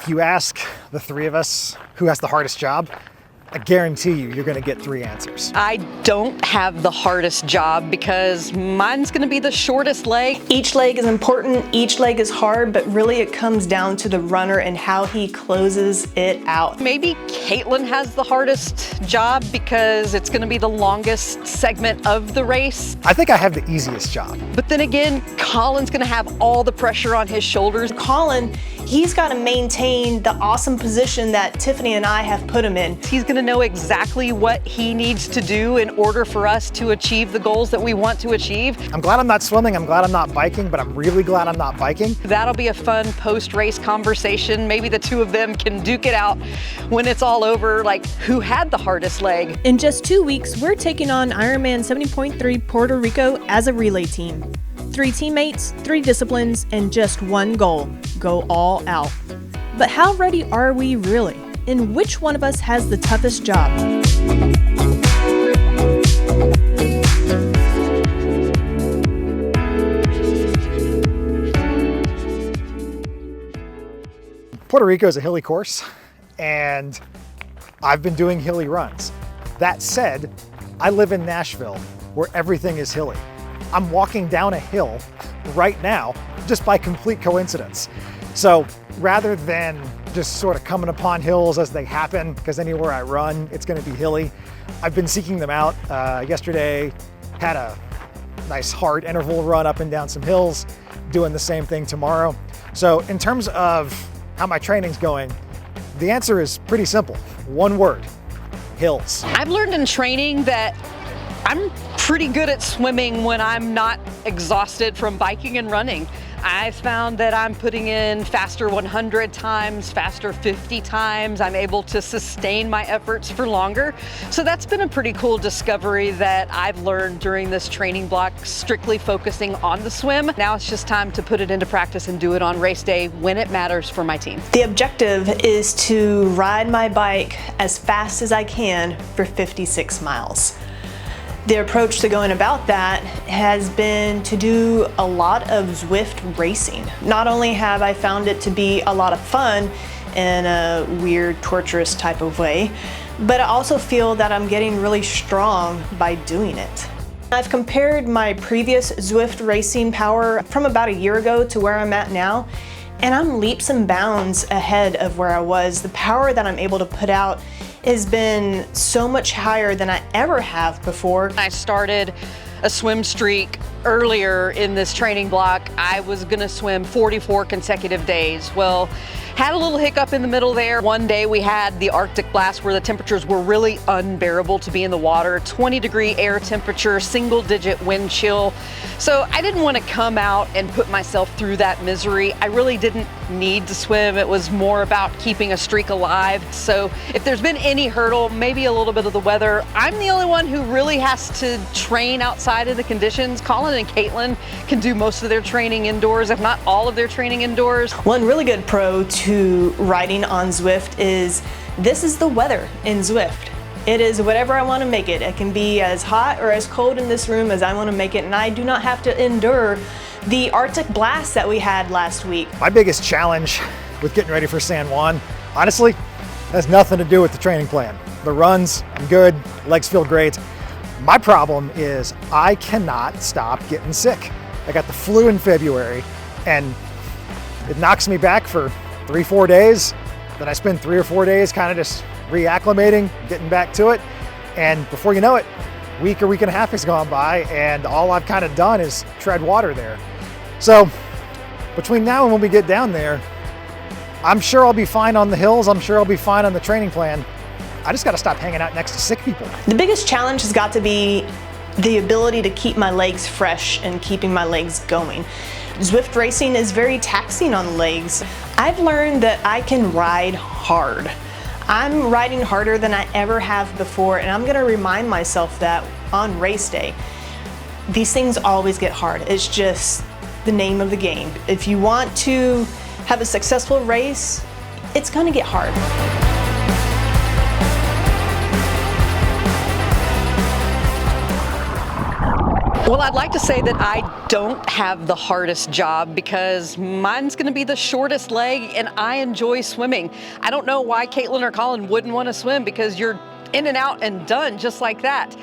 If you ask the three of us who has the hardest job, I guarantee you're gonna get three answers. I don't have the hardest job because mine's gonna be the shortest leg. Each leg is important, each leg is hard, but really it comes down to the runner and how he closes it out. Maybe Caitlin has the hardest job because it's gonna be the longest segment of the race. I think I have the easiest job. But then again, Colin's gonna have all the pressure on his shoulders. Colin, he's got to maintain the awesome position that Tiffany and I have put him in. He's gonna know exactly what he needs to do in order for us to achieve the goals that we want to achieve. I'm glad I'm not swimming, I'm glad I'm not biking, but I'm really glad I'm not biking. That'll be a fun post-race conversation. Maybe the two of them can duke it out when it's all over, like who had the hardest leg. In just 2 weeks, we're taking on Ironman 70.3 Puerto Rico as a relay team. 3 teammates, 3 disciplines, and just one goal: go all out. But how ready are we really? And which one of us has the toughest job? Puerto Rico is a hilly course, and I've been doing hilly runs. That said, I live in Nashville, where everything is hilly. I'm walking down a hill right now, just by complete coincidence. So rather than just sort of coming upon hills as they happen, because anywhere I run, it's gonna be hilly, I've been seeking them out. Yesterday, had a nice hard interval run up and down some hills, doing the same thing tomorrow. So in terms of how my training's going, the answer is pretty simple. One word: hills. I've learned in training that I'm pretty good at swimming when I'm not exhausted from biking and running. I found that I'm putting in faster 100 times, faster 50 times. I'm able to sustain my efforts for longer. So that's been a pretty cool discovery that I've learned during this training block, strictly focusing on the swim. Now it's just time to put it into practice and do it on race day when it matters for my team. The objective is to ride my bike as fast as I can for 56 miles. The approach to going about that has been to do a lot of Zwift racing. Not only have I found it to be a lot of fun in a weird, torturous type of way, but I also feel that I'm getting really strong by doing it. I've compared my previous Zwift racing power from about a year ago to where I'm at now, and I'm leaps and bounds ahead of where I was. The power that I'm able to put out has been so much higher than I ever have before. I started a swim streak earlier in this training block. I was gonna swim 44 consecutive days. Well, had a little hiccup in the middle there. One day we had the Arctic blast where the temperatures were really unbearable to be in the water. 20-degree air temperature, single-digit wind chill. So I didn't want to come out and put myself through that misery. I really didn't need to swim. It was more about keeping a streak alive. So if there's been any hurdle, maybe a little bit of the weather, I'm the only one who really has to train outside of the conditions. Colin and Caitlin can do most of their training indoors, if not all of their training indoors. One really good pro to riding on Zwift is this is the weather in Zwift. It is whatever I want to make it. It can be as hot or as cold in this room as I want to make it, and I do not have to endure the Arctic blast that we had last week. My biggest challenge with getting ready for San Juan, honestly, has nothing to do with the training plan. The runs, I'm good, legs feel great. My problem is I cannot stop getting sick. I got the flu in February, and it knocks me back for 3-4 days. Then I spend 3 or 4 days kind of just reacclimating, getting back to it. And before you know it, week or week and a half has gone by, and all I've kind of done is tread water there. So between now and when we get down there, I'm sure I'll be fine on the hills. I'm sure I'll be fine on the training plan. I just got to stop hanging out next to sick people. The biggest challenge has got to be the ability to keep my legs fresh and keeping my legs going. Zwift racing is very taxing on legs. I've learned that I can ride hard. I'm riding harder than I ever have before, and I'm gonna remind myself that on race day. These things always get hard. It's just the name of the game. If you want to have a successful race, it's gonna get hard. Well, I'd like to say that I don't have the hardest job because mine's going to be the shortest leg and I enjoy swimming. I don't know why Caitlin or Colin wouldn't want to swim because you're in and out and done just like that.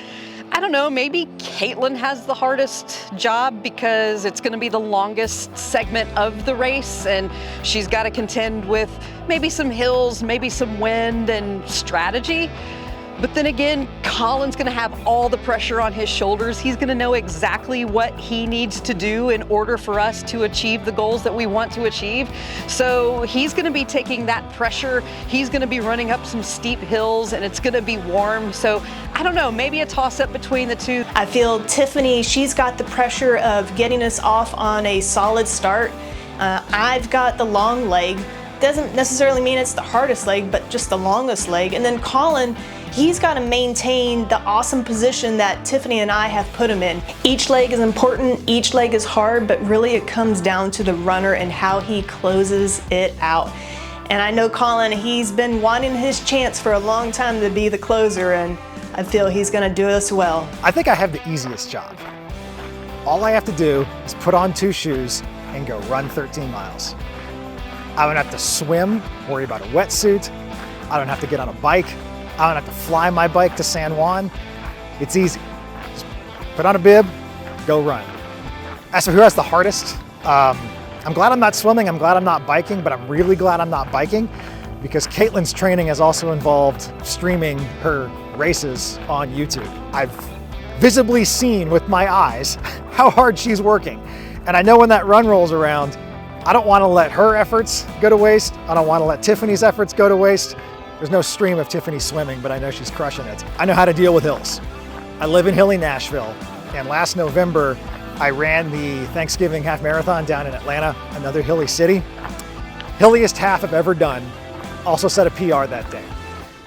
I don't know, maybe Caitlin has the hardest job because it's going to be the longest segment of the race and she's got to contend with maybe some hills, maybe some wind and strategy. But then again, Colin's going to have all the pressure on his shoulders. He's going to know exactly what he needs to do in order for us to achieve the goals that we want to achieve. So he's going to be taking that pressure. He's going to be running up some steep hills and it's going to be warm. So I don't know, maybe a toss-up between the two. I feel Tiffany, she's got the pressure of getting us off on a solid start. I've got the long leg. Doesn't necessarily mean it's the hardest leg, but just the longest leg. And then Colin, he's got to maintain the awesome position that Tiffany and I have put him in. Each leg is important, each leg is hard, but really it comes down to the runner and how he closes it out. And I know Colin, he's been wanting his chance for a long time to be the closer, and I feel he's going to do us well. I think I have the easiest job. All I have to do is put on 2 shoes and go run 13 miles. I don't have to swim, worry about a wetsuit. I don't have to get on a bike. I don't have to fly my bike to San Juan. It's easy. Just put on a bib, go run. As for who has the hardest, I'm glad I'm not swimming, I'm glad I'm not biking, but I'm really glad I'm not biking because Caitlin's training has also involved streaming her races on YouTube. I've visibly seen with my eyes how hard she's working. And I know when that run rolls around, I don't want to let her efforts go to waste. I don't want to let Tiffany's efforts go to waste. There's no stream of Tiffany swimming, but I know she's crushing it. I know how to deal with hills. I live in hilly Nashville, and last November, I ran the Thanksgiving half marathon down in Atlanta, another hilly city. Hilliest half I've ever done. Also set a PR that day.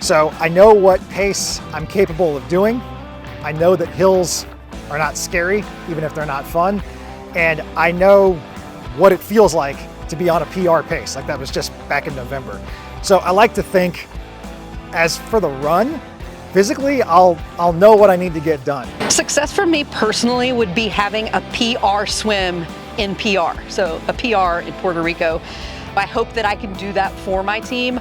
So I know what pace I'm capable of doing. I know that hills are not scary, even if they're not fun. And I know what it feels like to be on a PR pace, like that was just back in November. So I like to think, as for the run, physically, I'll know what I need to get done. Success for me personally would be having a PR swim in PR, so a PR in Puerto Rico. I hope that I can do that for my team.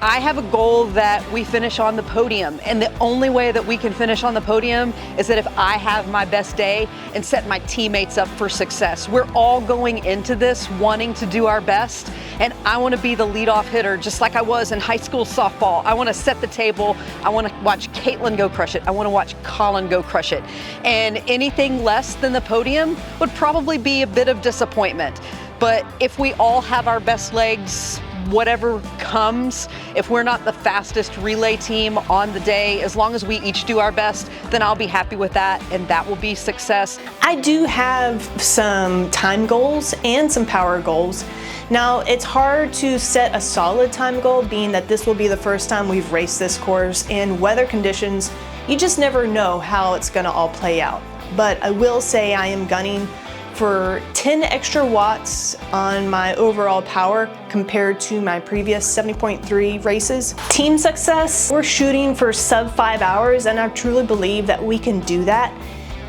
I have a goal that we finish on the podium, and the only way that we can finish on the podium is that if I have my best day and set my teammates up for success. We're all going into this wanting to do our best, and I want to be the leadoff hitter just like I was in high school softball. I want to set the table. I want to watch Caitlin go crush it. I want to watch Colin go crush it. And anything less than the podium would probably be a bit of disappointment. But if we all have our best legs, whatever comes, if we're not the fastest relay team on the day, as long as we each do our best, then I'll be happy with that, and that will be success. I do have some time goals and some power goals. Now, it's hard to set a solid time goal, being that this will be the first time we've raced this course in weather conditions. You just never know how it's gonna all play out. But I will say I am gunning for 10 extra watts on my overall power compared to my previous 70.3 races. Team success, we're shooting for sub 5 hours, and I truly believe that we can do that.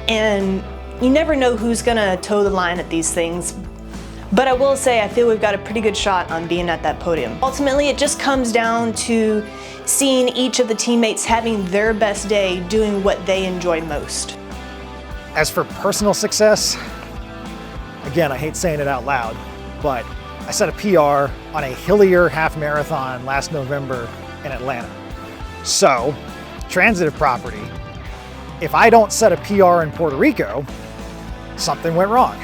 And you never know who's gonna toe the line at these things. But I will say I feel we've got a pretty good shot on being at that podium. Ultimately, it just comes down to seeing each of the teammates having their best day doing what they enjoy most. As for personal success, again, I hate saying it out loud, but I set a PR on a hillier half marathon last November in Atlanta. So, transitive property, if I don't set a PR in Puerto Rico, something went wrong.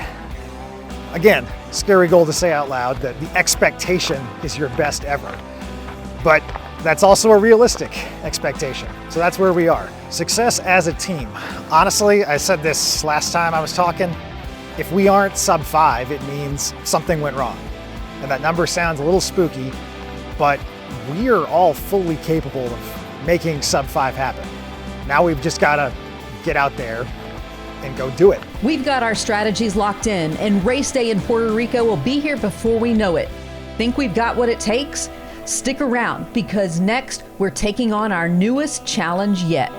Again, scary goal to say out loud that the expectation is your best ever, but that's also a realistic expectation. So that's where we are. Success as a team. Honestly, I said this last time I was talking, if we aren't sub 5, it means something went wrong. And that number sounds a little spooky, but we are all fully capable of making sub 5 happen. Now we've just gotta get out there and go do it. We've got our strategies locked in, and race day in Puerto Rico will be here before we know it. Think we've got what it takes? Stick around, because next we're taking on our newest challenge yet.